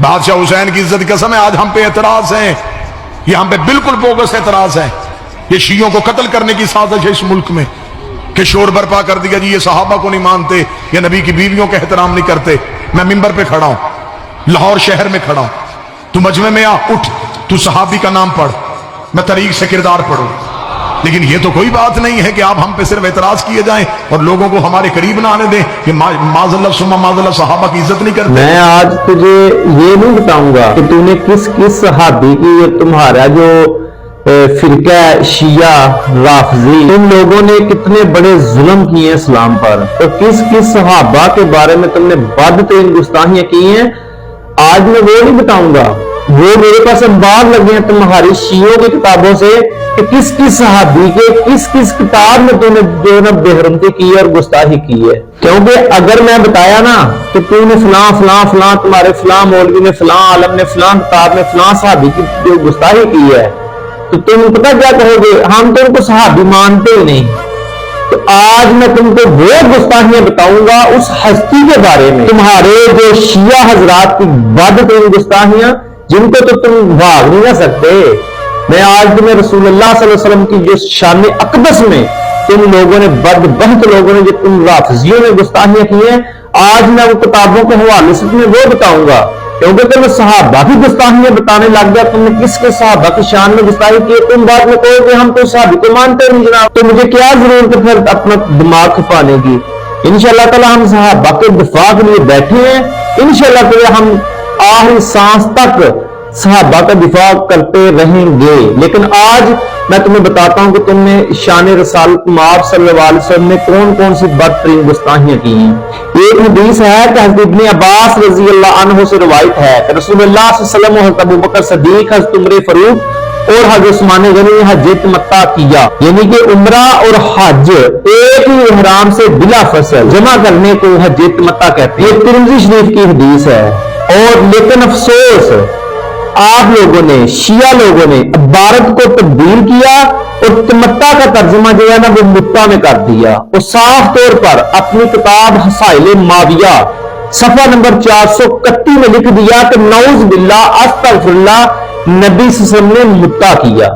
بادشاہ حسین کی عزت کی قسم ہے آج ہم پہ اعتراض ہیں، یہ ہم پہ بالکل بوگس اعتراض ہے. یہ شیعوں کو قتل کرنے کی سازش ہے اس ملک میں کہ شور برپا کر دیا جی یہ صحابہ کو نہیں مانتے، یہ نبی کی بیویوں کا احترام نہیں کرتے. میں منبر پہ کھڑا ہوں، لاہور شہر میں کھڑا ہوں، تو مجمع میں آ، اٹھ، تو صحابی کا نام پڑھ، میں طریق سے کردار پڑھوں. لیکن یہ تو کوئی بات نہیں ہے کہ آپ ہم پہ صرف اعتراض کیے جائیں اور لوگوں کو ہمارے قریب نہ آنے دیں کہ معاذ اللہ ثم معاذ اللہ صحابہ کی عزت نہیں کرتے. میں آج تجھے یہ نہیں بتاؤں گا کہ تو نے کس کس صحابی کی، یہ تمہارا جو فرقہ شیعہ رافضی، تم لوگوں نے کتنے بڑے ظلم کیے ہیں اسلام پر، اور کس کس صحابہ کے بارے میں تم نے بدترین گستاخیاں کی ہیں. آج میں وہ نہیں بتاؤں گا، وہ میرے پاس انبار لگے ہیں تمہاری شیعوں کی کتابوں سے کہ کس کس صحابی کے کس کس کتاب میں تم نے جو نا بے حرمتی کی ہے اور گستاخی کی ہے. کیونکہ اگر میں بتایا نا کہ تم نے فلاں فلاں فلاں، تمہارے فلاں مولوی نے، فلاں عالم نے، فلاں کتاب میں فلاں صحابی کی جو گستاخی کی ہے، تو تم پتہ کیا کہو گے؟ ہم تو ان کو صحابی مانتے ہی نہیں. تو آج میں تم کو وہ گستاخیاں بتاؤں گا اس ہستی کے بارے میں، تمہارے جو شیعہ حضرات کی بدترین گستاخیاں جن کو تو تم بھاگ نہیں نہ سکتے. میں آج تمہیں رسول اللہ صلی اللہ علیہ وسلم کی جو شان اقدس میں تم لوگوں نے بدبخت لوگوں نے جو تم رافضیوں نے گستاخیاں کی ہیں، آج میں ان کتابوں کے حوالے سے تمہیں وہ بتاؤں گا. کیونکہ تم صحابہ کی گستاخیاں بتانے لگ گیا، تم نے کس کے صحابہ کی شان میں گستاخی کی، تم بعد میں کہو کہ ہم تو صحابی کو مانتے نہیں جناب. تو مجھے کیا ضرورت ہے پھر اپنا دماغ کھپانے کی؟ انشاءاللہ تعالی ہم صحابہ کے دفاع کے لیے بیٹھے ہیں. انشاءاللہ تعالی ہم آخری سانس تک صحابہ کا دفاع کرتے رہیں گے. لیکن آج میں تمہیں بتاتا ہوں کہ تم نے شان رسالت مآب صلی اللہ علیہ وسلم میں کون کون سی بدترین گستاخیاں کی ہیں. ایک حدیث ہے کہ حضرت ابن عباس رضی اللہ عنہ سے روایت ہے کہ رسول اللہ صلی اللہ علیہ وسلم، حضرت ابو بکر صدیق، حضرت عمر فاروق اور حضرت عثمان غنی نے حج تمتع کیا، یعنی کہ عمرہ اور حج ایک ہی احرام سے بلا فصل جمع کرنے کو حج تمتع کہتے ہیں. یہ ترمذی شریف کی حدیث ہے. اور لیکن افسوس آپ لوگوں نے، شیعہ لوگوں نے عبارت کو تبدیل کیا اور تمتع کا ترجمہ جو ہے نا وہ متع میں کر دیا. اور صاف طور پر اپنی کتاب حسائل ماویہ صفحہ نمبر 431 میں لکھ دیا کہ نعوذ باللہ استغفر اللہ، نبی صلی اللہ علیہ وسلم نے متع کیا.